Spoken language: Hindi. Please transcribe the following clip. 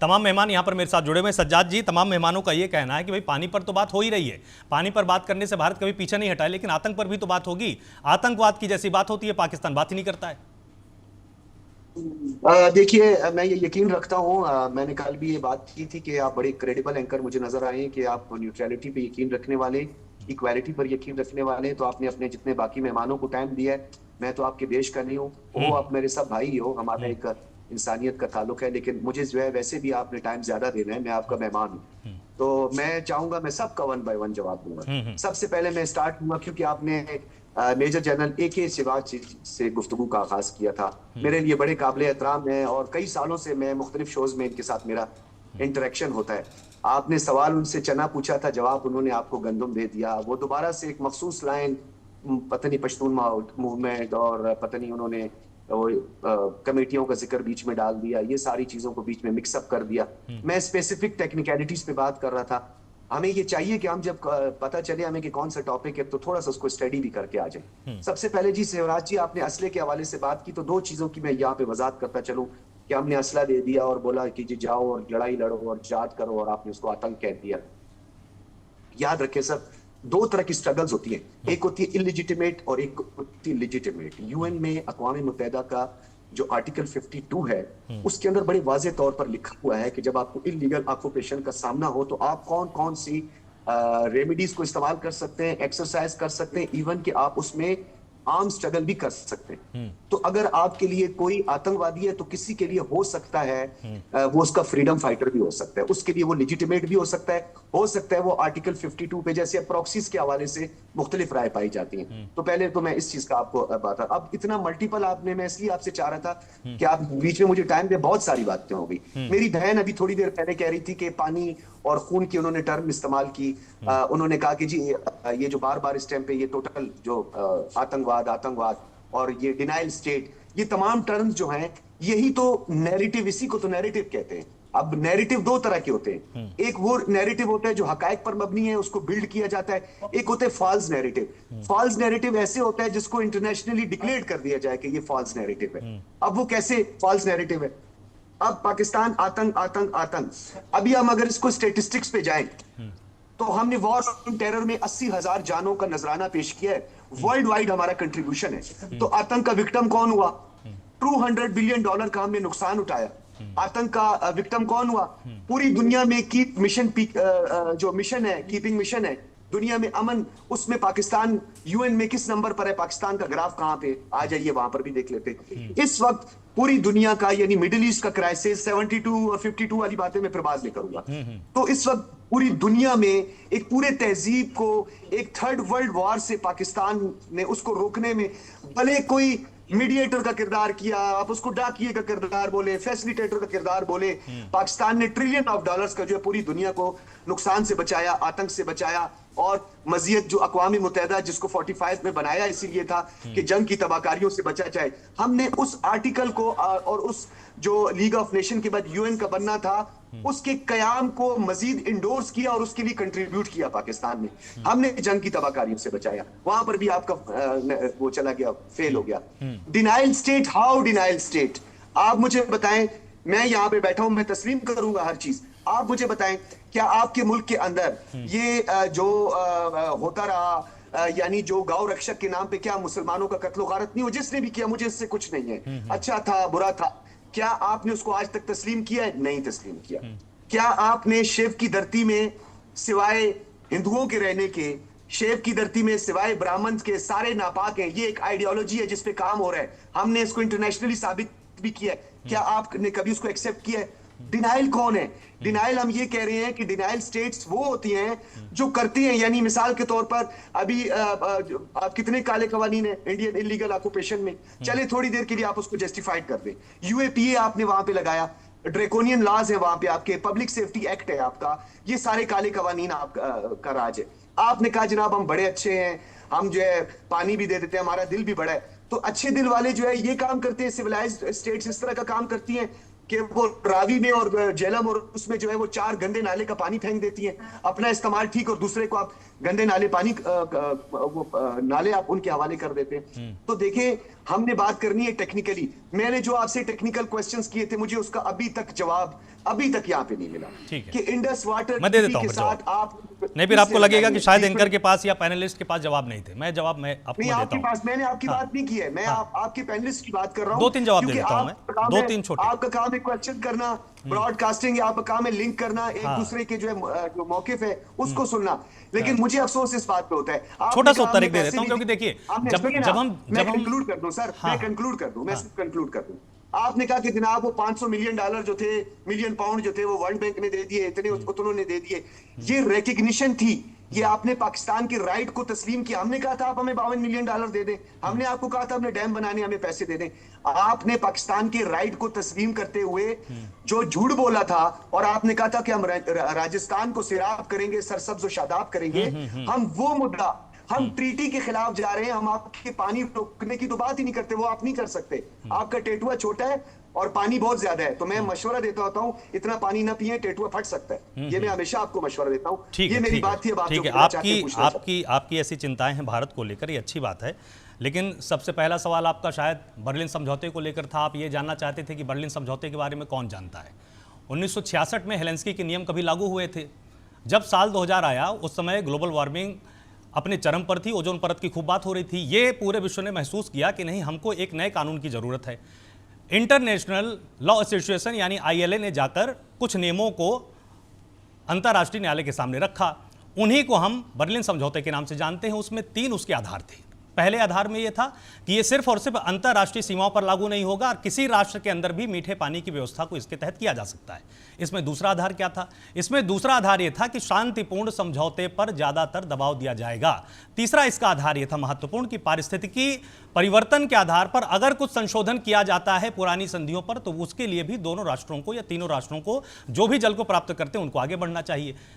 तमाम मेहमान यहाँ पर मेरे साथ जुड़े हुए हैं। सज्जाद जी, तमाम मेहमानों का ये कहना है कि भाई पानी पर तो बात हो ही रही है, पानी पर बात करने से भारत कभी पीछे नहीं हटा है, लेकिन आतंक पर भी तो बात होगी। आतंकवाद की जैसी बात होती है, पाकिस्तान बात ही नहीं करता है। देखिए, मैं ये यकीन रखता हूँ। मैंने कल भी ये बात की थी कि आप बड़े क्रेडिबल एंकर मुझे नजर आए हैं कि आप न्यूट्रलिटी पे यकीन रखने वाले, इक्वालिटी पर यकीन रखने वाले। तो आपने अपने जितने बाकी मेहमानों को टाइम दिया है। मैं तो आपके देश का नहीं हूँ, वो आप मेरे सब भाई ही हो, हमारा एक इंसानियत का ताल्लुक है। लेकिन मुझे जो है वैसे भी आपने टाइम ज्यादा देना है, मैं आपका मेहमान हूँ। तो मैं चाहूंगा मैं सबका वन बाय वन जवाब दूंगा। सबसे पहले मैं स्टार्ट दूंगा क्योंकि आपने मेजर जनरल AK शिवाज से गुफ्तगू का आगाज किया था। मेरे लिए बड़े काबिल एहतराम है और कई सालों से मैं मुख्तलिफ शोज में इनके साथ मेरा इंटरेक्शन होता है। आपने सवाल उनसे चना पूछा था, जवाब उन्होंने आपको गंदम दे दिया। वो दोबारा से एक मखसूस लाइन, पता नहीं पश्तून मूवमेंट और पता नहीं उन्होंने वो कमेटियों का जिक्र बीच में डाल दिया, ये सारी चीजों को बीच में मिक्सअप कर दिया। मैं स्पेसिफिक टेक्निकलिटीज पे बात कर रहा था। हमें ये चाहिए कि हम जब पता चले हमें कि कौन सा टॉपिक है तो थोड़ा सा उसको स्टडी भी करके आ जाए। सबसे पहले जी शिवराज जी, आपने असले के हवाले से बात की, तो दो चीजों की मैं यहाँ पे वजाहत करता चलूं कि हमने असला दे दिया और बोला कि जी जाओ और लड़ाई लड़ो और जाट करो और आपने उसको आतंक कह दिया। याद रखें सर, दो तरह की स्ट्रगल्स होती है, एक होती है इलिजिटिमेट और एक होती है लिजिटिमेट। यूएन में अक़वाम मुत्तहिदा का जो आर्टिकल 52 है, उसके अंदर बड़े वाजे तौर पर लिखा हुआ है कि जब आपको इलीगल ऑक्यूपेशन का सामना हो तो आप कौन कौन सी रेमेडीज को इस्तेमाल कर सकते हैं, एक्सरसाइज कर सकते हैं, इवन कि आप उसमें आर्म स्ट्रगल भी कर सकते हैं। तो अगर आपके लिए कोई आतंकवादी है तो किसी के लिए हो सकता है वो उसका फ्रीडम फाइटर भी हो सकता है, उसके लिए वो लेजिटिमेट भी हो सकता है वो आर्टिकल 52 पे जैसे प्रॉक्सीज के हवाले से मुख्तलिफ राय पाई जाती हैं। तो पहले तो मैं इस चीज का आपको बात, अब इतना मल्टीपल आपने, मैं इसलिए आपसे चाह रहा था कि आप बीच में मुझे टाइम दे, बहुत सारी बातें हो गई। मेरी बहन अभी थोड़ी देर पहले कह रही थी कि पानी और खून की उन्होंने टर्म इस्तेमाल की। उन्होंने कहा कि जी ये जो बार बार इस टाइम पे ये टोटल जो आतंकवाद और ये डिनाइल स्टेट, ये तमाम टर्म्स जो हैं, यही तो नैरेटिव, इसी को तो नैरेटिव कहते हैं। अब नैरेटिव दो तरह के होते हैं, एक वो नैरेटिव होता है जो हकायक पर मबनी है, उसको बिल्ड किया जाता है। एक होता है फॉल्स नैरेटिव। फॉल्स नैरेटिव ऐसे होता है जिसको इंटरनेशनली डिक्लेयर कर दिया जाए कि ये फॉल्स नैरेटिव है। अब वो कैसे फॉल्स नैरेटिव है? अब पाकिस्तान आतंक आतंक आतंक, अभी हम अगर इसको स्टेटिस्टिक्स पे जाएं तो हमने वॉर ऑन टेरर में 80,000 जानों का नजराना पेश किया है। वर्ल्ड वाइड हमारा कंट्रीब्यूशन है। तो आतंक का विक्टिम कौन हुआ? $200 बिलियन का हमने नुकसान उठाया। आतंक का विक्टिम कौन हुआ? पूरी दुनिया में कीप मिशन, जो मिशन है, कीपिंग मिशन है, दुनिया में अमन, उसमें पाकिस्तान यूएन में किस नंबर पर है? पाकिस्तान का ग्राफ कहां पे? आ जाइए वहां पर भी देख लेते। इस वक्त पूरी दुनिया का, यानी मिडिल ईस्ट का क्राइसिस 72 और 52 वाली बातें मैं फिर बाद में करूंगा। तो इस वक्त पूरी दुनिया में एक पूरे तहजीब को एक थर्ड वर्ल्ड वॉर से पाकिस्तान ने उसको रोकने में, भले कोई मीडिएटर का किरदार किया, आप उसको डाकिए का किरदार बोले, फैसिलिटेटर का किरदार बोले, पाकिस्तान ने $1 ट्रिलियन का जो है पूरी दुनिया को नुकसान से बचाया, आतंक से बचाया। और मजीद जो अक़वाम मुत्तहिदा जिसको 45 में बनाया इसीलिए था कि जंग की तबाहकारियों से बचा जाए, हमने उस आर्टिकल को और उस जो लीग ऑफ नेशन के बाद यूएन का बनना था, उसके कयाम को मजीद इंडोर्स किया और उसके लिए कंट्रीब्यूट किया पाकिस्तान ने। हमने जंग की तबाहकारियों से बचाया, वहां पर भी आपका वो चला गया, फेल हो गया। Denial state, how denial state? आप मुझे बताएं, मैं यहां पे बैठा हूं, मैं तस्लीम करूंगा हर चीज। आप मुझे बताएं, क्या आपके मुल्क के अंदर ये जो होता रहा, यानी जो गांव रक्षक के नाम पे, क्या मुसलमानों का कत्लो गारत नहीं हो? जिसने भी किया, मुझे इससे कुछ नहीं है, अच्छा था बुरा था, क्या आपने उसको आज तक तस्लीम किया है? नहीं तस्लीम किया। क्या आपने शेव की धरती में सिवाय हिंदुओं के रहने के, शेव की धरती में सिवाय ब्राह्मण के सारे नापाक हैं, ये एक आइडियोलॉजी है जिसपे काम हो रहा है, हमने इसको इंटरनेशनली साबित भी किया है, क्या आपने कभी उसको एक्सेप्ट किया है? डिनाइल कौन है? डिनाइल, हम ये कह रहे हैं कि डिनाइल स्टेट्स वो होती हैं जो करती हैं, यानी मिसाल के तौर पर अभी आप कितने काले कवानीन है इंडियन इलीगल ऑक्यूपेशन में, चले थोड़ी देर के लिए आप उसको जस्टिफाइड कर दें। यूएपीए आपने वहां पे लगाया, ड्रेकोनियन लॉज है वहां पे, आपके पब्लिक सेफ्टी एक्ट है आपका, ये सारे काले कवानीन आपका राज है। आपने कहा जनाब हम बड़े अच्छे हैं, हम जो है पानी भी दे देते हैं, हमारा दिल भी बड़ा है। तो अच्छे दिल वाले जो है ये काम करते हैं, सिविलाइज्ड स्टेट्स इस तरह का काम करती हैं। कि वो रावी में और झेलम और उसमें जो है वो 4 गंदे नाले का पानी फेंक देती हैं, अपना इस्तेमाल ठीक और दूसरे को आप गंदे नाले पानी नाले आप उनके हवाले कर देते हैं। तो देखिए, हमने बात करनी है टेक्निकली। मैंने जो आपसे टेक्निकल क्वेश्चंस किए थे, मुझे उसका अभी तक जवाब अभी तक यहाँ पे नहीं मिला ठीक है। कि इंडस वाटर मैं दे देता के हूं साथ आप नहीं, फिर आपको लगेगा कि शायद एंकर के पास या पैनलिस्ट के पास जवाब नहीं थे। मैं जवाब मैं आपको नहीं, देता आपके हूं। पास मैंने आपकी हाँ। बात नहीं की है, मैं आपके पैनलिस्ट की बात कर रहा हूं। 2-3 जवाब दे क्योंकि देता हूं मैं, आपका काम 2-3 छोटे। आपका काम है क्वेश्चन करना, ब्रॉडकास्टिंग, आपका काम है लिंक करना, एक हाँ। दूसरे के जो है जो मौकिफ है उसको सुनना। लेकिन मुझे अफसोस इस बात पे होता है, आपने छोटा सा कहा उत्तर हमने एक दे पैसे देता हूं, नहीं क्योंकि दिए। देखिए आपने जब सुनिए ना, जब हम मैं कंक्लूड कर दूं सर, हाँ। मैं कंक्लूड कर दूं, मैं सिर्फ कंक्लूड कर दूं। आपने कहा कि जनाब वो $500 मिलियन जो थे, मिलियन पाउंड जो थे, वो वर्ल्ड बैंक ने दे दिए, इतने उन्होंने दे दिए। ये रिकग्निशन थी, ये आपने पाकिस्तान के राइट को तस्लीम किया। हमने कहा था आप हमें $52 मिलियन दे दें, हमने आपको कहा था हमने डैम बनाने हमें पैसे दे दें। आपने पाकिस्तान के राइट को तस्लीम करते हुए जो झूठ बोला था, और आपने कहा था कि हम राजस्थान को सैराब करेंगे, सरसब्ज और शादाब करेंगे, हम वो मुद्दा, हम ट्रीटी के खिलाफ जा रहे हैं। हम आपके पानी रोकने की तो बात ही नहीं करते, वो आप नहीं कर सकते। आपका टेटुआ छोटा है और पानी बहुत ज्यादा है, तो मैं मशवरा देता होता हूं इतना पानी ना पिए, टेटुआ फट सकता है। ये मैं हमेशा आपको मशवरा देता हूं। ठीक ये है, मेरी ठीक है, बात थी। अब आप ठीक जो है। पूछना चाहते हैं, पूछना चाहते हैं। आपकी ऐसी चिंताएं हैं भारत को लेकर, ये अच्छी बात है। लेकिन सबसे पहला सवाल आपका शायद बर्लिन समझौते को लेकर था। आप ये जानना चाहते थे कि बर्लिन समझौते के बारे में कौन जानता है। 1966 में हेलेंस्की के नियम कभी लागू हुए थे। जब साल 2000 आया, उस समय ग्लोबल वार्मिंग अपने चरम पर थी, ओजोन परत की खूब बात हो रही थी। ये पूरे विश्व ने महसूस किया कि नहीं, हमको एक नए कानून की ज़रूरत है। इंटरनेशनल लॉ एसोसिएशन यानी ILA ने जाकर कुछ नियमों को अंतर्राष्ट्रीय न्यायालय के सामने रखा। उन्हीं को हम बर्लिन समझौते के नाम से जानते हैं। उसमें 3 उसके आधार थे। पहले आधार में यह था कि ये सिर्फ और सिर्फ अंतर्राष्ट्रीय सीमाओं पर लागू नहीं होगा, और किसी राष्ट्र के अंदर भी मीठे पानी की व्यवस्था को इसके तहत किया जा सकता है। इसमें दूसरा आधार क्या था? इसमें दूसरा आधार यह था कि शांतिपूर्ण समझौते पर ज्यादातर दबाव दिया जाएगा। तीसरा इसका आधार यह था महत्वपूर्ण कि पारिस्थितिकी परिवर्तन के आधार पर अगर कुछ संशोधन किया जाता है पुरानी संधियों पर, तो उसके लिए भी दोनों राष्ट्रों को या तीनों राष्ट्रों को जो भी जल को प्राप्त करते हैं उनको आगे बढ़ना चाहिए।